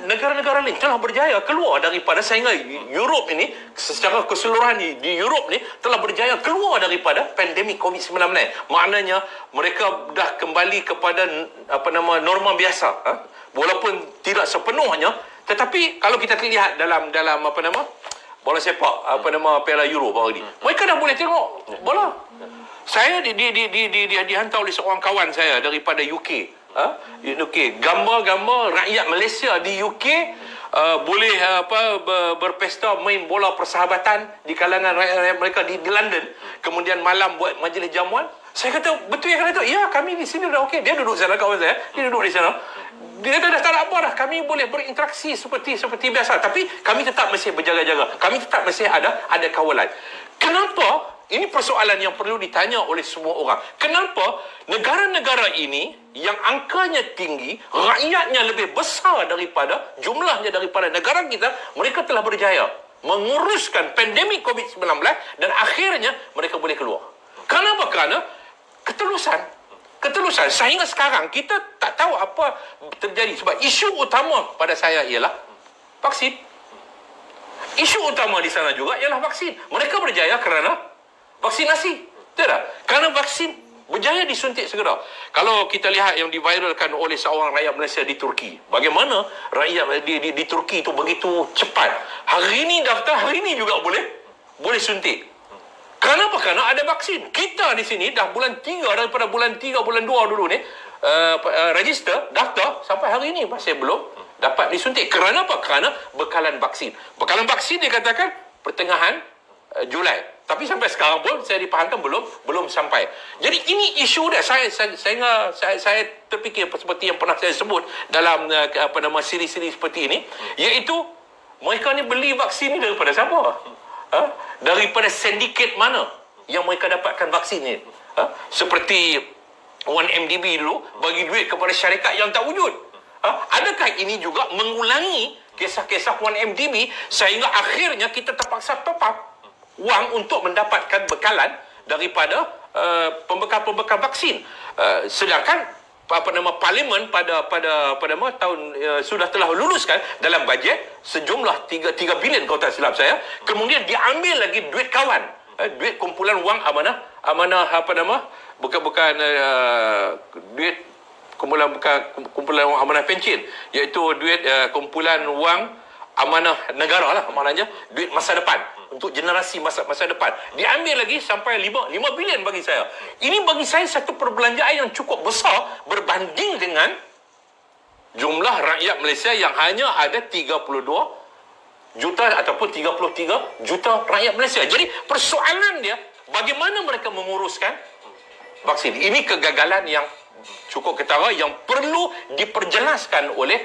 negara-negara lain telah berjaya keluar daripada sehingga Europe ini secara keseluruhan di Europe ni telah berjaya keluar daripada pandemik COVID-19. Maknanya mereka dah kembali kepada norma biasa, walaupun tidak sepenuhnya, tetapi kalau kita lihat dalam bola sepak Piala Euro baru ni, mereka dah boleh tengok bola. Saya dihantar oleh seorang kawan saya daripada UK. UK, gambar-gambar rakyat Malaysia di UK boleh berpesta main bola persahabatan di kalangan rakyat mereka di London, kemudian malam buat majlis jamuan. Saya kata, betul yang kata tu? Ya, kami di sini dah okey. Dia duduk sana, kawan saya, dia duduk di sana. Dia kata dah tak ada apa dah, kami boleh berinteraksi seperti biasa, tapi kami tetap mesti berjaga-jaga, kami tetap mesti ada kawalan. Kenapa? Ini persoalan yang perlu ditanya oleh semua orang. Kenapa negara-negara ini yang angkanya tinggi, rakyatnya lebih besar jumlahnya daripada negara kita, mereka telah berjaya menguruskan pandemik COVID-19 dan akhirnya mereka boleh keluar. Kenapa? Kerana ketulusan. Sehingga sekarang kita tak tahu apa terjadi. Sebab isu utama pada saya ialah vaksin. Isu utama di sana juga ialah vaksin. Mereka berjaya kerana vaksinasi. Tidak? Kerana vaksin berjaya disuntik segera. Kalau kita lihat yang diviralkan oleh seorang rakyat Malaysia di Turki, bagaimana rakyat di Turki itu begitu cepat. Hari ini daftar, hari ini juga boleh suntik. Kenapa? Kerana ada vaksin. Kita di sini dah bulan 3, daripada bulan 3, bulan 2 dulu ni, register, daftar, sampai hari ini masih belum dapat disuntik. Kerana apa? Kerana bekalan vaksin. Bekalan vaksin dikatakan pertengahan Julai. Tapi sampai sekarang pun saya dipahamkan belum sampai. Jadi ini isu dia. Saya terfikir seperti yang pernah saya sebut dalam siri-siri seperti ini, iaitu mereka ni beli vaksin ni daripada siapa? Daripada sindiket mana yang mereka dapatkan vaksin ni? Seperti 1MDB dulu bagi duit kepada syarikat yang tak wujud. Adakah ini juga mengulangi kisah-kisah 1MDB sehingga akhirnya kita terpaksa top up wang untuk mendapatkan bekalan daripada pembekal-pembekal vaksin. Sedangkan parlimen pada tahun sudah telah luluskan dalam bajet sejumlah 3 bilion kalau tak silap saya. Kemudian diambil lagi duit kawan, duit kumpulan wang amanah bukan duit kumpulan wang amanah pencen, iaitu duit kumpulan wang amanah negara lah, maknanya duit masa depan untuk generasi masa depan. Diambil lagi sampai 5 bilion bagi saya. Ini bagi saya satu perbelanjaan yang cukup besar berbanding dengan jumlah rakyat Malaysia yang hanya ada 32 juta ataupun 33 juta rakyat Malaysia. Jadi persoalan dia bagaimana mereka menguruskan vaksin. Ini kegagalan yang cukup ketara yang perlu diperjelaskan oleh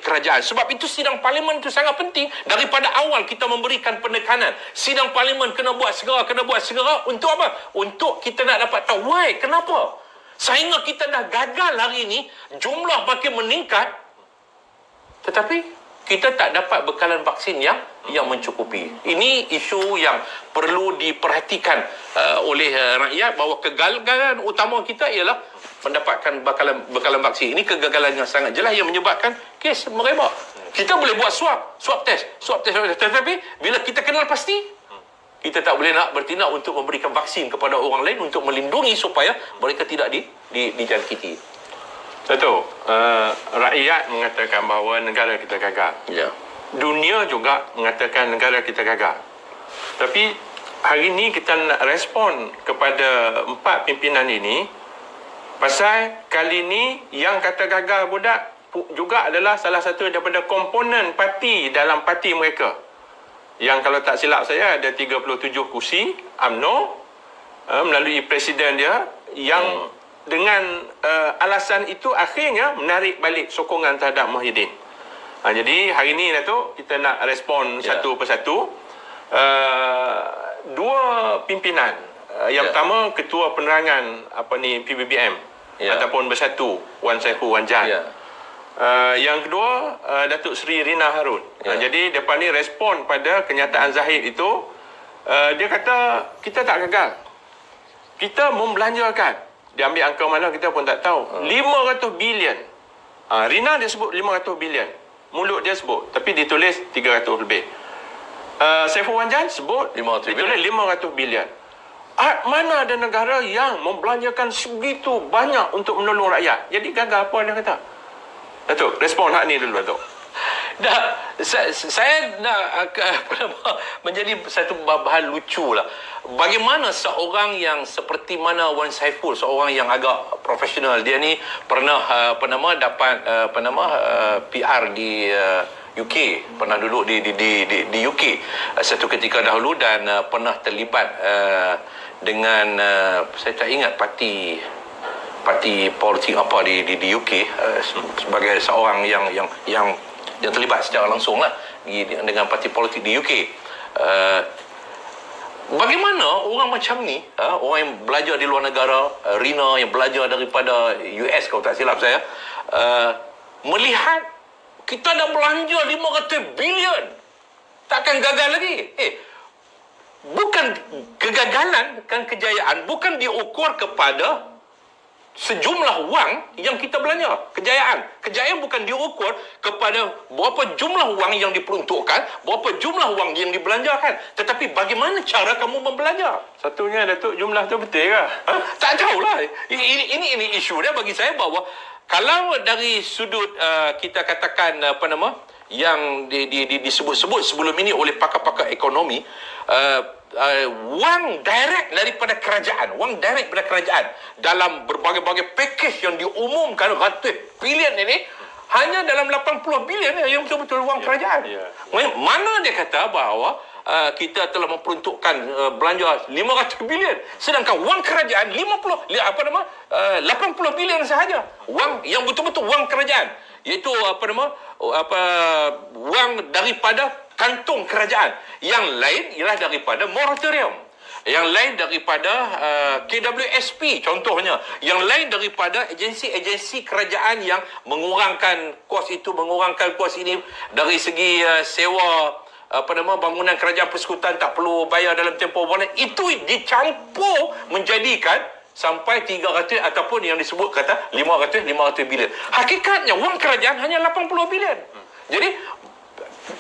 kerajaan. Sebab itu sidang parlimen itu sangat penting. Daripada awal kita memberikan penekanan. Sidang parlimen kena buat segera. Untuk apa? Untuk kita nak dapat tahu why, kenapa? Sehingga kita dah gagal hari ini, jumlah makin meningkat, tetapi kita tak dapat bekalan vaksin yang mencukupi. Ini isu yang perlu diperhatikan oleh rakyat, bahawa kegagalan utama kita ialah mendapatkan bekalan vaksin. Ini kegagalan yang sangat jelas yang menyebabkan kes merebak. Kita boleh buat swab test, tetapi bila kita kenal pasti, kita tak boleh nak bertindak untuk memberikan vaksin kepada orang lain untuk melindungi supaya mereka tidak dijangkiti. Satu, rakyat mengatakan bahawa negara kita gagal. Ya. Dunia juga mengatakan negara kita gagal. Tapi hari ini kita nak respon kepada 4 pimpinan ini, pasal kali ini yang kata gagal budak juga adalah salah satu daripada komponen parti dalam parti mereka. Yang kalau tak silap saya ada 37 kursi UMNO melalui presiden dia yang dengan alasan itu akhirnya menarik balik sokongan terhadap Muhyiddin. Jadi hari ini Datuk, kita nak respon satu persatu. Dua pimpinan. Yang pertama ketua penerangan PBBM ataupun Bersatu Wan Saihu Wan Jan. Yang kedua Datuk Seri Rina Harun. Jadi depa ni respon pada kenyataan Zahid itu. Dia kata kita tak gagal. Kita membelanjakan. Dia ambil angka mana kita pun tak tahu. 500 bilion. Rina dia sebut 500 bilion. mulut dia sebut, tapi ditulis 300 lebih. Saiful Wanjan sebut 500 ditulis 500 bilion. Mana ada negara yang membelanjakan segitu banyak untuk menolong rakyat? Jadi gagal apa dia kata? Datuk, respon hak ni dulu, Datuk. Saya nak menjadi satu bahan lucu lah. Bagaimana seorang yang seperti mana Wan Saiful, seorang yang agak profesional, dia ni pernah dapat PR di UK, pernah duduk di UK satu ketika dahulu dan pernah terlibat dengan saya tak ingat parti politik apa di UK, sebagai seorang yang terlibat secara langsung lah dengan parti politik di UK. Bagaimana orang macam ni, orang yang belajar di luar negara, Rina yang belajar daripada US kalau tak silap saya, melihat kita dah belanja 500 bilion, takkan gagal lagi. Bukan kegagalan, kan kejayaan bukan diukur kepada sejumlah wang yang kita belanja. Kejayaan bukan diukur kepada berapa jumlah wang yang diperuntukkan, berapa jumlah wang yang dibelanjakan, tetapi bagaimana cara kamu membelanja. Satunya, Datuk, jumlah tu betul ke? Tak tahulah. Ini isu dia bagi saya, bahawa kalau dari sudut kita katakan yang disebut-sebut sebelum ini oleh pakar-pakar ekonomi, wang direct daripada kerajaan dalam berbagai-bagai package yang diumumkan ratus bilion ini, hanya dalam 80 bilion yang betul-betul wang kerajaan. Mana dia kata bahawa kita telah memperuntukkan belanja 500 bilion, sedangkan wang kerajaan 80 bilion sahaja. Wang yang betul-betul wang kerajaan, iaitu wang daripada kantung kerajaan. Yang lain ialah daripada moratorium, yang lain daripada KWSP contohnya, yang lain daripada agensi-agensi kerajaan yang mengurangkan kos itu, mengurangkan kos ini, dari segi sewa bangunan kerajaan persekutuan tak perlu bayar dalam tempoh bulan. Itu dicampur menjadikan sampai 300 ataupun yang disebut kata 500 bilion. Hakikatnya wang kerajaan hanya 80 bilion. Jadi,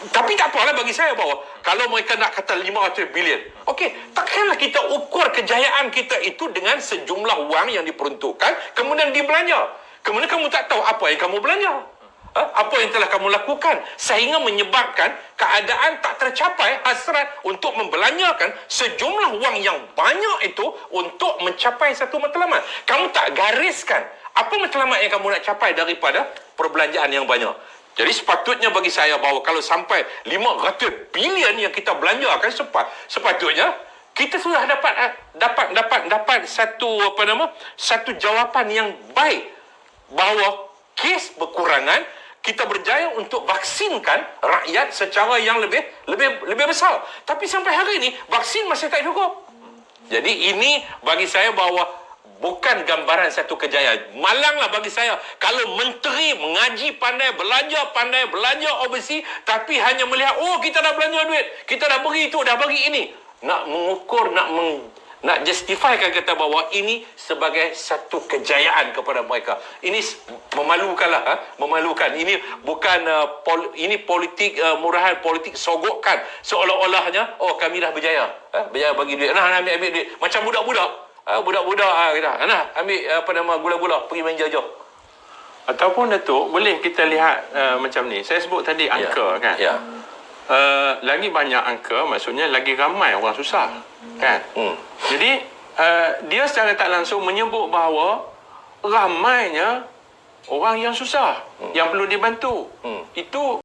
tapi tak apalah bagi saya, bahawa kalau mereka nak kata 500 bilion, okey, takkanlah kita ukur kejayaan kita itu dengan sejumlah wang yang diperuntukkan kemudian dibelanja. Kemudian kamu tak tahu apa yang kamu belanja, apa yang telah kamu lakukan, sehingga menyebabkan keadaan tak tercapai hasrat untuk membelanjakan sejumlah wang yang banyak itu untuk mencapai satu matlamat. Kamu tak gariskan apa matlamat yang kamu nak capai daripada perbelanjaan yang banyak. Jadi sepatutnya bagi saya bahawa kalau sampai 500 bilion yang kita belanjakan, sepatutnya kita sudah dapat satu jawapan yang baik, bahawa kes berkurangan, kita berjaya untuk vaksinkan rakyat secara yang lebih besar. Tapi sampai hari ini vaksin masih tak cukup. Jadi ini bagi saya bahawa bukan gambaran satu kejayaan. Malanglah bagi saya kalau menteri mengaji pandai, belanja overseas, tapi hanya melihat, oh kita dah belanja duit, kita dah beri itu, dah beri ini. Nak mengukur, nak justifikan kata bahawa ini sebagai satu kejayaan kepada mereka. Ini memalukanlah, memalukan. Ini bukan ini politik murahan, politik sogokan, seolah-olahnya kami dah berjaya, berjaya bagi duit. Nah, ambil duit macam budak-budak. Budak-budak kita, nah ambil gula-gula, pergi main jauh-jauh. Ataupun, Datuk, boleh kita lihat macam ni. Saya sebut tadi angka, kan? Ya. Lagi banyak angka, maksudnya lagi ramai orang susah, kan? Jadi dia secara tak langsung menyebut bahawa ramainya orang yang susah, yang perlu dibantu. Itu